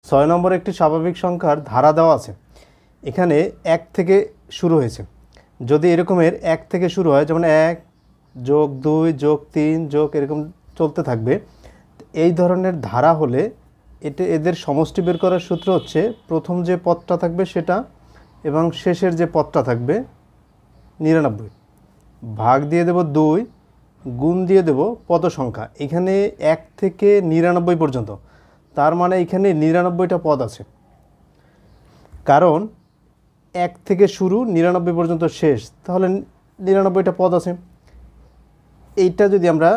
6 নম্বরে একটি স্বাভাবিক সংখ্যার ধারা দেওয়া আছে। এখানে 1 থেকে শুরু হয়েছে। যদি এরকমের 1 থেকে শুরু হয়, যেমন 1 যোগ 2 যোগ 3 যোগ এরকম চলতে থাকবে, এই ধরনের ধারা হলে এদের সমষ্টি বের করার সূত্র হচ্ছে প্রথম যে পদটা থাকবে সেটা এবং শেষের যে পদটা থাকবে 99, ভাগ দিয়ে দেব 2, গুণ দিয়ে দেব পদ সংখ্যা। এখানে 1 থেকে 99 পর্যন্ত, তার মানে এখানে 99টা পদ আছে, কারণ 1 থেকে শুরু 99 পর্যন্ত শেষ, তাহলে 99টা পদ আছে। এইটা যদি আমরা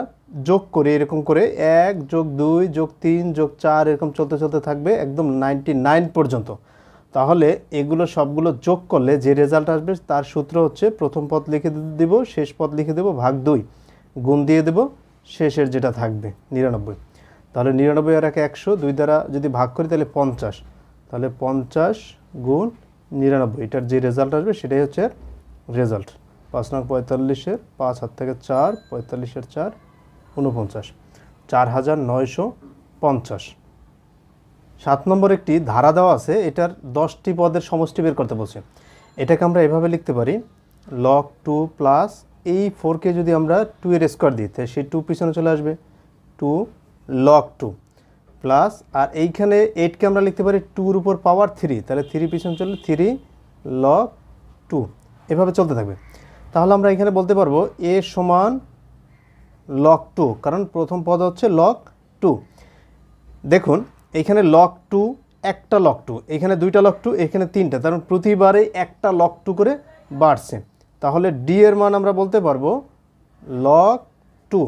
যোগ করি এরকম করে 1 যোগ 2 যোগ 3 যোগ 4 এরকম চলতে চলতে থাকবে একদম 99 পর্যন্ত, তাহলে এগুলো সবগুলো যোগ করলে যে রেজাল্ট আসবে তার সূত্র হচ্ছে প্রথম পদ লিখে দেব, শেষ পদ লিখে দেব, ভাগ 2, গুণ দিয়ে দেব শেষের যেটা থাকবে 99। তাহলে 99 আর 100, 2 দ্বারা যদি ভাগ করি তাহলে 50, তাহলে 50 গুণ 99, এটার যে রেজাল্ট আসবে সেটাই হচ্ছে রেজাল্ট। 5 নং 45-এর 5 হাত থেকে 4, 45-এর 4 49, 4950। 7 নম্বর একটি ধারা দেওয়া আছে, এটার 10টি পদের সমষ্টি বের করতে বলছে। এটাকে আমরা এভাবে লিখতে পারি, log 2 প্লাস এই 4কে যদি আমরা 2 এর স্কোয়ার দিই তাহলে সেই 2 পিছনে চলে আসবে 2 log 2 প্লাস, আর এইখানে 8কে আমরা লিখতে পারি 2-র উপর পাওয়ার 3, তাহলে 3 পিছনে চলে 3 log 2, এভাবে চলতে থাকবে। তাহলে আমরা এখানে বলতে পারবো a সমান log 2, কারণ প্রথম পদ হচ্ছে log 2। দেখুন এইখানে log 2, একটা log 2, এখানে 2টা log 2, এখানে 3টা, তার মানে প্রতিবারে একটা log 2 করে বাড়ছে। তাহলে d এর মান আমরা বলতে পারবো log 2,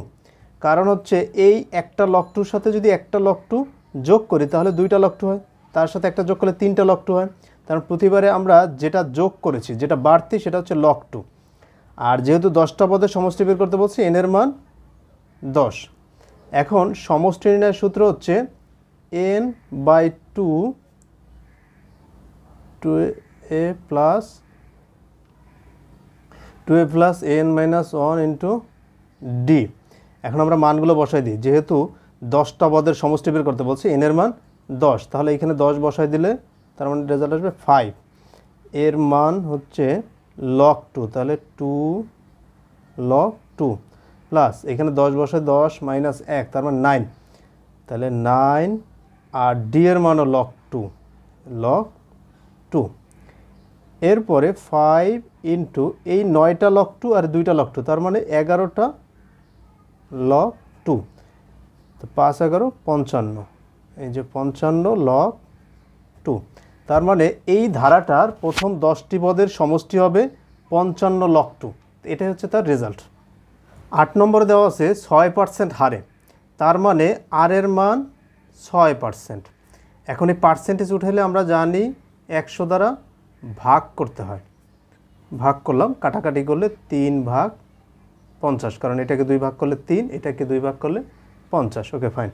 কারণ হচ্ছে এই একটা log 2 সাথে যদি একটা log 2 যোগ করি তাহলে 2টা log 2 হয়, তার সাথে একটা যোগ করলে 3টা log 2 হয়, তার প্রতিবারে আমরা যেটা যোগ করেছি যেটা বাড়তি সেটা হচ্ছে log 2। আর যেহেতু 10টা পদের সমষ্টি বের করতে বলছি, n এর মান 10। এখন সমষ্টি নির্ণয়ের সূত্র হচ্ছে n by 2a plus n minus 1 into d। এখন আমরা মানগুলো বসাই দিই, যেহেতু 10টা পদের সমষ্টি বের করতে বলছি, n এর মান 10, তাহলে এখানে 10 বসাই দিলে তার মানে রেজাল্ট আসবে 5। এর মান হচ্ছে log 2, তাহলে 2 log 2 প্লাস এখানে 10 বসায় 10 মাইনাস 1 তার মানে 9, তাহলে 9, আর d এর মানও log 2। এরপরে 5 ইন্টু এই 9টা log 2 আর 2টা log 2, তার মানে 11টা log 2, তো 5 11 55, এই যে 55 log 2, তার মানে এই ধারাটার প্রথম 10টি পদের সমষ্টি হবে 55 log 2, এটাই হচ্ছে তার রেজাল্ট। 8 নম্বরে দেওয়া আছে 6% হারে, তার মানে আর এর মান 6%। এখন এই পার্সেন্টেজ উঠাইলে আমরা জানি 100 দ্বারা ভাগ করতে হয়, ভাগ করলাম, কাটাকাটি করলে 3 ভাগ 50, কারণ এটাকে 2 ভাগ করলে 3, এটাকে 2 ভাগ করলে 50। Okay fine.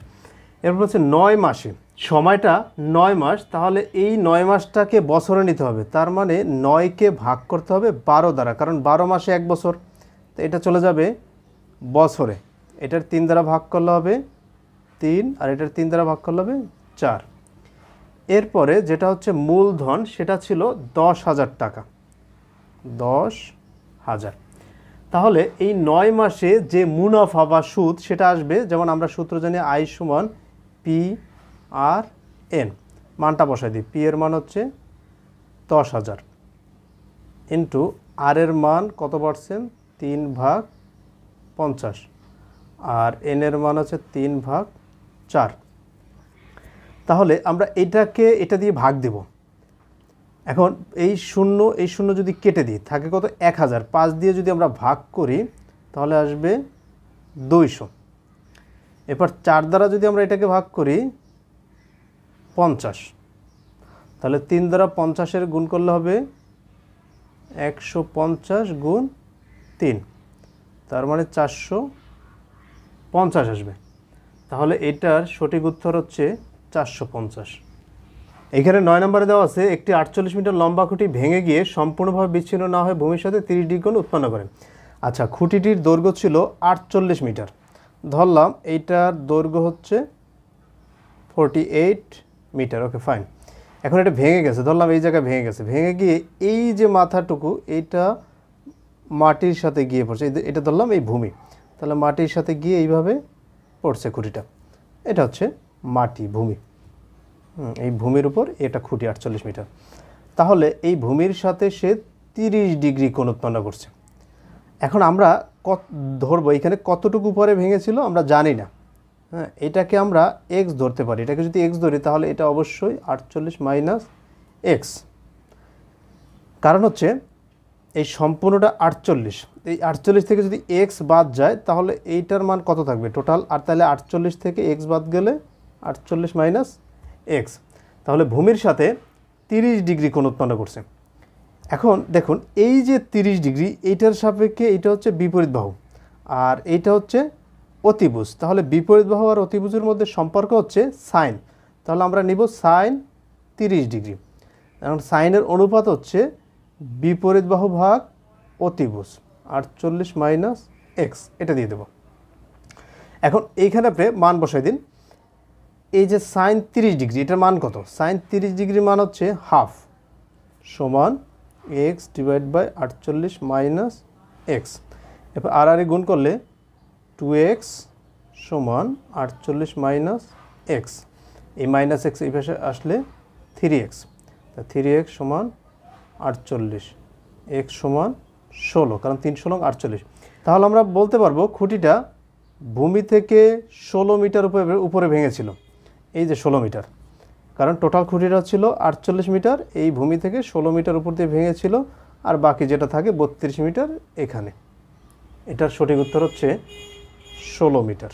এরপর হচ্ছে 9 মাসে, সময়টা 9 মাস, তাহলে এই 9 মাসটাকে বছরে নিতে হবে, তার মানে 9কে ভাগ করতে হবে 12 দ্বারা, কারণ 12 মাসে 1 বছর, তো এটা চলে যাবে বছরে। এটার 3 দ্বারা ভাগ করলে হবে 3, আর এটার 3 দ্বারা ভাগ করলে হবে 4। এরপরে যেটা হচ্ছে মূলধন, সেটা ছিল 10,000 টাকা, 10,000। তাহলে এই 9 মাসে যে মুনাফা বা সুদ সেটা আসবে, যেমন আমরা সূত্র জানি I সমান PRN, মানটা বসাই দিই, P এর মান হচ্ছে 10,000 ইন্টু আর এর মান কত পার্সেন্ট, 3 ভাগ 50, আর n এর মান হচ্ছে 3 ভাগ 4। তাহলে আমরা এটা দিয়ে ভাগ দেব। এখন এই শূন্য যদি কেটে দিই থাকে কত, 1000, 5 দিয়ে যদি আমরা ভাগ করি তাহলে আসবে 200। এরপর 4 দ্বারা যদি আমরা এটাকে ভাগ করি 50, তাহলে 3 দ্বারা 50-এর গুণ করলে হবে 150 গুণ 3, তার মানে 450 আসবে। তাহলে এটার সঠিক উত্তর হচ্ছে 450। এখানে 9 নম্বরে দেওয়া আছে একটি 48 মিটার লম্বা খুঁটি ভেঙে গিয়ে সম্পূর্ণভাবে বিচ্ছিন্ন না হয়ে ভূমির সাথে 30 ডিগ্রি কোণ উৎপন্ন করে। আচ্ছা, খুঁটিটির দৈর্ঘ্য ছিল 48 মিটার, ধরলাম এইটার দৈর্ঘ্য হচ্ছে 48 মিটার। Okay fine. এখন এটা ভেঙে গেছে, ধরলাম এই জায়গায় ভেঙে গেছে, ভেঙে গিয়ে এই যে মাথাটুকু এইটা মাটির সাথে গিয়ে পড়ছে, এটা ধরলাম এই ভূমি, তাহলে মাটির সাথে গিয়ে এইভাবে পড়ছে খুঁটিটা, এটা হচ্ছে মাটি ভূমি। এই ভূমির উপর এটা খুঁটি 48 মিটার। তাহলে এই ভূমির সাথে সে 30 ডিগ্রি কোণ উৎপন্ন করছে। এখন আমরা ধরবো এখানে কতটুকু পরে ভেঙেছিল আমরা জানি না, হ্যাঁ, এটাকে আমরা এক্স ধরতে পারি। এটাকে যদি এক্স ধরি তাহলে এটা অবশ্যই 48 মাইনাস এক্স, কারণ হচ্ছে এই সম্পূর্ণটা 48, এই 48 থেকে যদি এক্স বাদ যায় তাহলে এইটার মান কত থাকবে টোটাল, আর তাহলে 48 থেকে এক্স বাদ গেলে 48 মাইনাস এক্স, তাহলে ভূমির সাথে 30 ডিগ্রি কোণ উৎপন্ন করছে। এখন দেখুন এই যে 30 ডিগ্রি, এইটার সাপেক্ষে এইটা হচ্ছে বিপরীত বাহু আর এইটা হচ্ছে অতিভুজ, তাহলে বিপরীত বাহু আর অতিভুজের মধ্যে সম্পর্ক হচ্ছে সাইন, তাহলে আমরা নিব সাইন 30 ডিগ্রি। এখন সাইনের অনুপাত হচ্ছে বিপরীত বাহু ভাগ অতিভুজ, 48 মাইনাস এক্স, এটা দিয়ে দেব। এখন এইখানে আপনি মান বসাই দিন। এই যে সাইন 30 ডিগ্রি এটার মান কত, সাইন 30 ডিগ্রির মান হচ্ছে হাফ সমান x divide by 48 minus x. এরপর আর গুণ করলে 2x সমান 48 মাইনাস এক্স, এই মাইনাস এক্স এই পাশে আসলে 3x, তা 3x সমান 48, এক্স সমান 16, কারণ 3 16 48। তাহলে আমরা বলতে পারবো খুঁটিটা ভূমি থেকে 16 মিটার উপরে ভেঙেছিল, এই যে 16 মিটার, কারণ টোটাল খুঁটিটা ছিল 48 মিটার, এই ভূমি থেকে 16 মিটার উপর দিয়ে ভেঙেছিল, আর বাকি যেটা থাকে 32 মিটার এখানে। এটার সঠিক উত্তর হচ্ছে 16 মিটার।